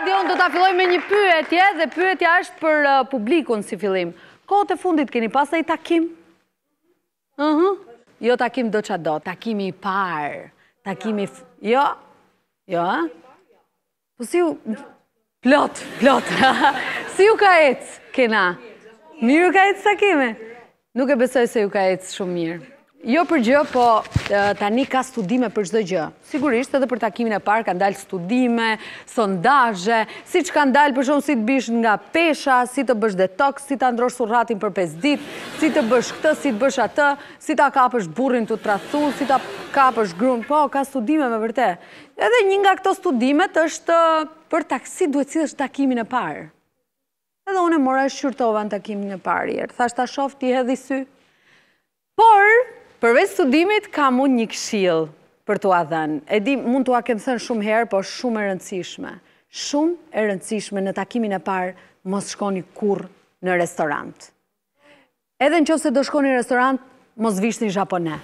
Radio, unë do ta filloj me një pyetje dhe pyetja është për publikun si fillim. Kohët e fundit keni pas ai takim? Jo takim do çado, takimi i parë. Takimi jo. Jo, ha? Po si u plot. Si u ka ecë kena? Mirë ka ecë takime? Nuk e besoj se ju ka ecë shumë mirë. Jo për gjë, po tani ka studime për çdo gjë. Sigurisht edhe për takimin e parë kanë dalë studime, sondazhe, siç kanë dalë për shkak si të bish nga pesha, si të bësh detox, si ta ndrosh surratin për 5 ditë, si të bësh këtë, si të bësh atë, si ta kapësh burrin të tradhtu, si ta kapësh gruan. Po, ka studime me vërtet. Edhe një nga këto studimet është për taksi duhet sillesh takimin e parë. Edhe unë mora shqyrtova në takimin e parë. Thash ta shoh ti hedhi sy. Por përveç studimit, kam unë një këshill për t'ua dhënë. E di, mund t'ua kem thënë shumë herë, por shumë e rëndësishme. Shumë e rëndësishme në takimin e parë, mos shkoni kurrë në restorant. Edhe nëse do shkoni në restorant, mos vishni japone.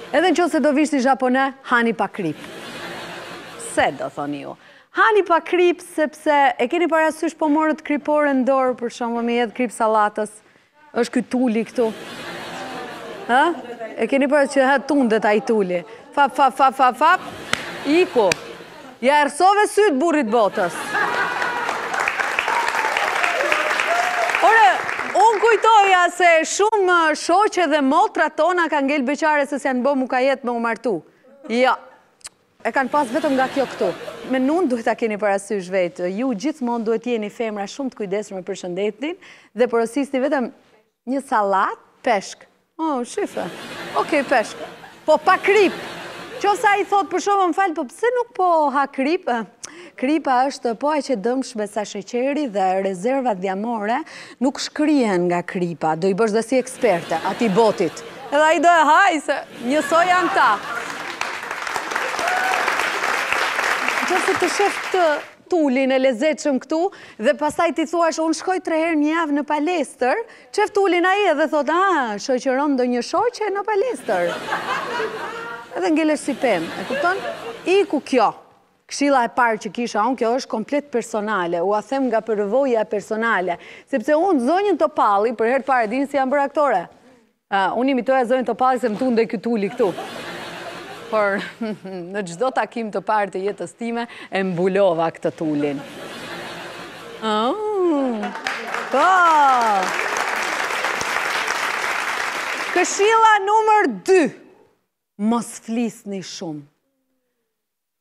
Edhe nëse do vishni japone, hani pa krip. Pse do thoni ju? Hani pa krip sepse e keni parasysh po morët kripore në dorë, për shembull, me jedh krip sallatës. Është ky tuli këtu. E keni përë që tundet a i tuli. Fap, iku. Ja ersove sytë burrit botës. Ore, unë kujtoja se shumë shoqe dhe motra tona kanë ngel beqare se s'janë bë mu ka jetë me u martu. Ja, e kanë pas vetëm nga kjo këtu. Me nun duhet ta keni parasysh vetë. Ju gjithmonë duhet jeni femra shumë të kujdesshme për shëndetin dhe porosisni vetëm një sallat, peshk. Shife. Okej, peshk. Po pa krip. Qofsa i thot për shumë më falë, po pse nuk po ha krip? Kripa është po aq e dëmshme sa sheqeri dhe rezervat dhjamore nuk shkrihen nga kripa. Do i bësh dhe si eksperte, ati botit. Edhe ai do e haj se njësoj janë ta. Qofse të shef këtë tulin e lezetshëm këtu dhe pastaj ti thuash unë shkoj 3 herë një javë në palestër, çef tulin ai edhe thot, shoqëron ndonjë shoqe në palestër. Edhe ngelesh si pemë, e kupton? Iku kjo. Këshilla e parë që kisha unë, kjo është komplet personale, u a them nga përvoja personale, sepse unë zonjën Topalli, për herë parë dini si jam bërë aktore. Unë imitoja zonjën Topalli se më tunde ky tuli këtu. Por në çdo takim të parë të jetës time, e mbulova këtë tulin. Po! Këshilla numër 2. Mos flisni shumë.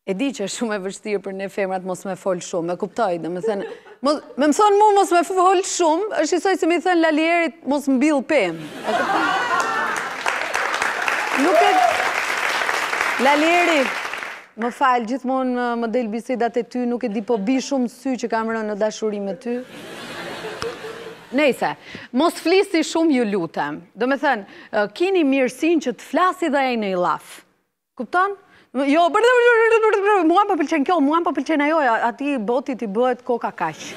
E di që është shumë e vështirë për ne femrat mos me fol shumë, e kuptoj, dhe me thënë, me më thonë mu mos me fol shumë, është njësoj se mi thënë Lalierit mos mbill pemë. E kuptoj? Nuk e... Lalieri, më falë, gjithmonë më del bisedat e ty, nuk e di po bi shumë sy që kam rënë në dashuri me ty. Nejse, mos flisi shumë ju lutem. Do me thënë, kini mirësin që të flasi dhe e në i laf. Kupton? Jo, mua më pëlqen kjo, mua më pëlqen ajo, ati botit i bëhet koka kaq.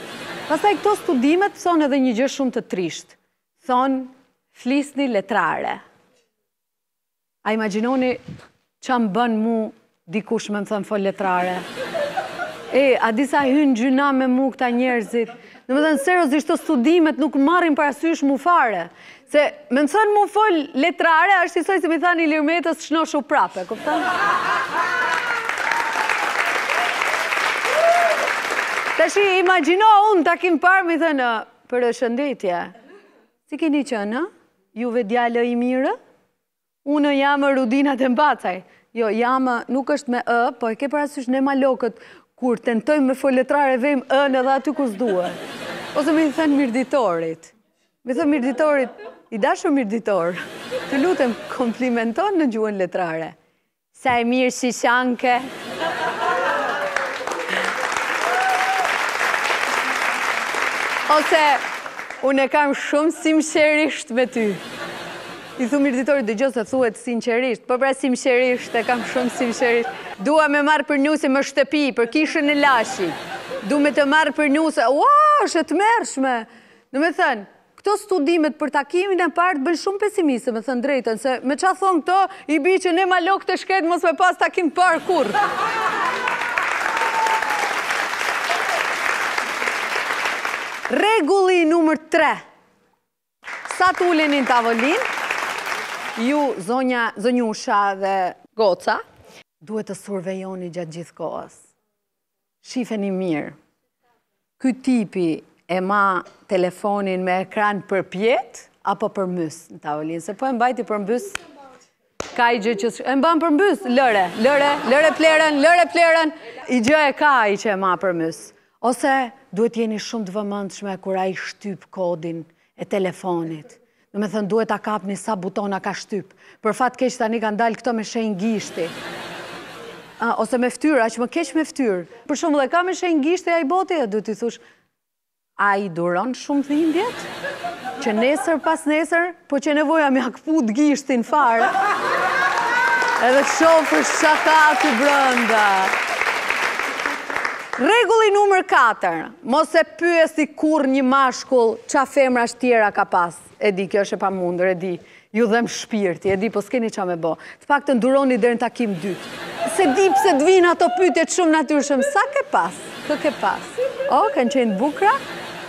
Pastaj këto studimet thonë edhe një gjë shumë të trisht. Thonë, flisni letrare. A imagjinoni që më bën mu dikush me më thënë fol letrare. A disa hynë gjyna me mu këta njerëzit. Në më thënë, seriozisht të studimet nuk marrin parasysh mu fare. Se me më thënë mu fol letrare, është njësoj se mi thani Ilir Metës shnoshu prape, kupton? Tashi, imagjino unë takim parë, mi thënë, për shëndetje. Si keni qënë, juve djallë i mirë? Unë jamë Rudinat e Mbacaj. Jo, jamë nuk është me ë, po e ke parasysh ne malokët, kur tentojmë me foletrare vejmë ën edhe aty ku s'duhe. Ose me i thënë mirditorit. Me thënë mirditorit, i dashur mirditor, të lutem komplimenton në gjuhën letrare. Sa e mirë shishanke. Ose, unë e kam shumë simqerisht me ty. I thu mirditorit dhe gjë se thuhet sinqerisht, po pra simqerisht, e kam shumë simqerisht. Dua me marrë për njuse më shtëpi, për kishën e lashi. Du me të marrë për njuse, është të mërshme. Në me thënë, këto studimet për takimin e partë bënë shumë pesimiste, me thënë drejten, se me qa thonë këto, i bi që ne malok të shket mos me pas takim parë kur. Regulli numër 3. Sa t'uleni në tavolin, ju, zonjusha dhe goca, duhet të survejoni gjatë gjithë kohës. Shifeni mirë. Ky tipi e ma telefonin me ekran përpjet, apo përmbys në tavolin. Se po e mbajti përmbys, ka i gjë që... E mban përmbys, lëre plerën, i gjë e ka i që e ma përmbys. Ose duhet jeni shumë të vëmendshme kur ai shtyp kodin e telefonit. Do me thënë duhet ta kapni sa butona ka shtyp. Për fat keq tani kanë dalë këto me shenjë gishti. Ose me ftyrë, aq më keq me ftyrë. Për shembull e ka me shenjë gishti ai boti, duhet t'i thush, a i duron shumë dhimbjet? Që nesër pas nesër, po që nevoja me akput gishtin fare. Edhe të shoh për çka ka aty brenda. Regulli numër 4, mos e pyesi kur një mashkull qa femrash tjera ka pas. E di, kjo është e pamundur, e di, ju dhem shpirti, e di, po s'keni qa me bo. Të pak të nduroni deri në takim dytë. Se di pse t'vinë ato pyetjet shumë natyrshëm, sa ke pas? Kë ke pas? O, kanë qenë bukra?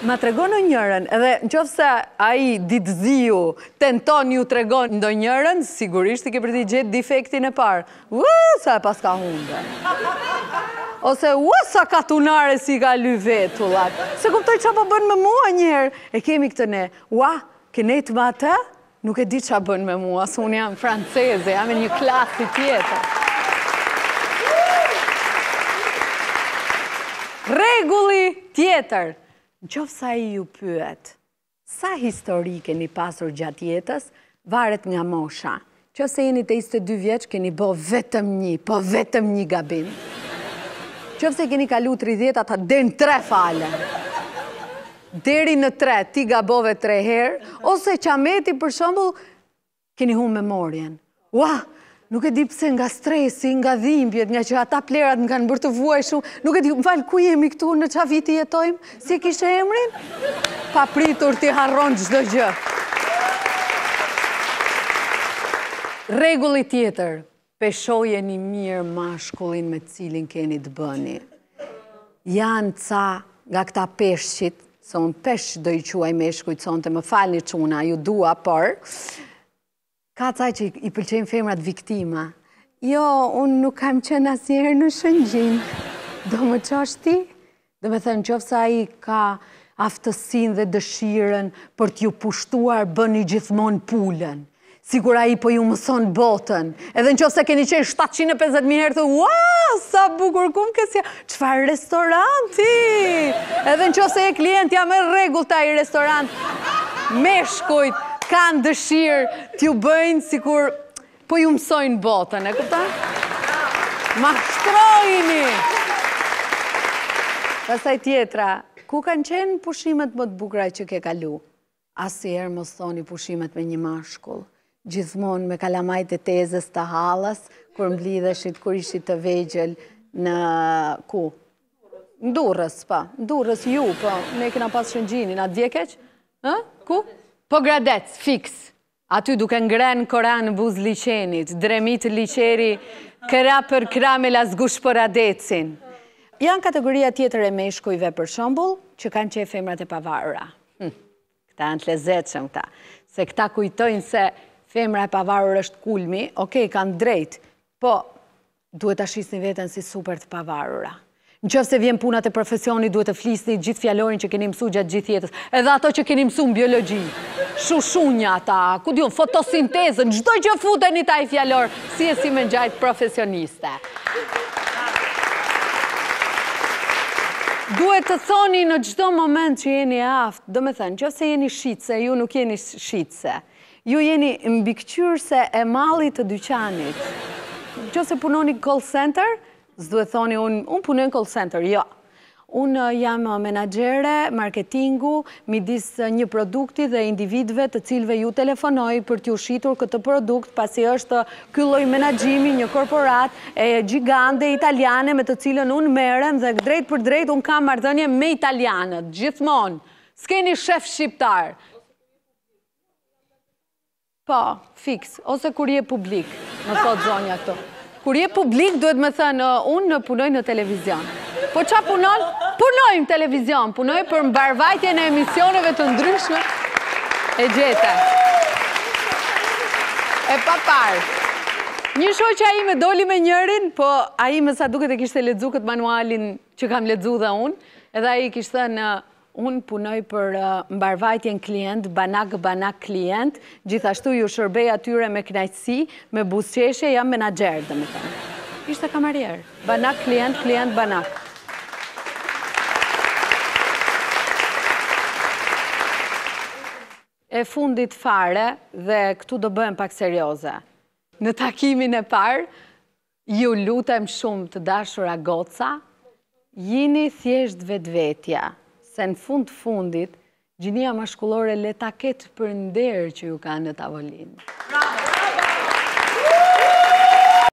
Ma tregon në njërën, edhe në qofë se aji ditëziu tenton ju tregon ndo njërën, sigurisht i ke për t'i gjetë defektin e parë. Sa e pas ka hunde. Ose sa ka tunare si ka ly vetullat. Se kuptoj qa po bën me mua njërë. E kemi këtë ne. Kënet ma të? Nuk e di qa bën me mua, asë unë jam franceze, jam e një klasi tjetër. Regulli tjetër. Në qofë sa i ju pyet, sa histori keni pasur gjatë jetës, varet nga mosha. Qofë se jeni të 22 vjeç, keni bo vetëm një gabim. Qofë se keni kalu 30, ata den 3 fale. Deri në 3, ti gabove 3 herë, ose qameti për shembull, keni humbur memorien. Nuk e di pse nga stresi, nga dhimbjet, nga që ata plerat më kanë bërë të vuajshëm, nuk e di, m'fal, ku jemi këtu, në qa viti jetojmë, si kishe emrin? Pa pritur ti harron çdo gjë. Regulli tjetër, peshojeni mirë mashkullin me cilin keni të bëni. Janë ca nga këta peshqit, se unë peshq do i quaj meshkujt, sonte më falni çuna, ju dua, por ka caj që i pëlqejnë femrat viktima. Jo, unë nuk kam qenë asnjëherë në shëngjim. Do më qosh ti? Do me thënë qofë sa i ka aftësinë dhe dëshiren për t'ju pushtuar bëni gjithmonë pulën. Sigur ai po ju mëson botën. Edhe në qofë se keni qenë 750.000 herë, sa bukur kum kësja, çfarë restoranti? Edhe në qofë se e klientja me rregull ta i restorant, meshkujt, kanë dëshirë t'ju bëjnë sikur po ju mësojnë botën, e kupton? Mashtrojini! Pastaj tjetra, ku kanë qenë pushimet më të bukura që ke kalu? Asnjëherë mos thoni pushimet me një mashkull. Gjithmonë me kalamajt e tezës të hallës, kur mblidheshit, kur ishit të vegjël në ku? Në Durrës, pa. Në Durrës ju, po. Ne kena pas shëngjinin, atë djekeq? Ku? Po Gradec, fix. Aty duke ngren Koran buz liqenit, dremit liqeri, këra për këra me lasgush për adecin. Janë kategoria tjetër e meshkujve për shembull, që kanë qenë femrat e pavarura. Këta janë të lezetshëm këta. Se këta kujtojnë se femra e pavarur është kulmi, okej, kanë drejt, po duhet ta shisni veten si super të pavarura. Në qoftë se vjen punat e profesionit, duhet të flisni gjithë fjalorin që keni mësu gjatë gjithë jetës, edhe ato që keni mësu në biologji, shushunja ata, ku diun, fotosintezën, çdo gjë futeni ta i fjalor, si e si me gjajt profesioniste. Duhet të thoni në çdo moment që jeni aftë, do me thënë, qoftë se jeni shitse, ju nuk jeni shitse, ju jeni mbikëqyrse e mallit të dyqanit. Qoftë se punoni call center, s'duhet thoni, unë punoj në call center, jo. Unë jam menaxhere, marketingu, midis një produkti dhe individëve të cilëve ju telefonoj për t'ju shitur këtë produkt, pasi është ky lloj menaxhimi, një korporat e gjigande italiane me të cilën unë merrem dhe drejt për drejt unë kam marrëdhënie me italianët, gjithmonë. S'keni shef shqiptar. Po, fix, ose kur je publik, më thot zonja këtu. Kur je publik, duhet me thënë, unë punoj në televizion. Po qa punon? punojmë televizion, punojmë për mbarvajtjen e emisioneve të ndryshme. E gjeta. E pa parë. Një shoqja ime doli me njërin, po a ime sa duket e kishte lexuar këtë manualin që kam lexuar dhe unë, edhe ai kishte thënë unë punoj për mbarvajtjen klient, banak klient, gjithashtu ju shërbej atyre me kënaqësi, me buzëqeshje, jam menaxher, domethënë. Ishte kamarier, banak klient, klient banak. E fundit fare, dhe këtu do bëhem pak serioze. Në takimin e parë, ju lutem shumë të dashura goca, jini thjesht vetvetja, se në fundit, gjinia mashkullore le ta ketë për nder që ju ka në tavolinë.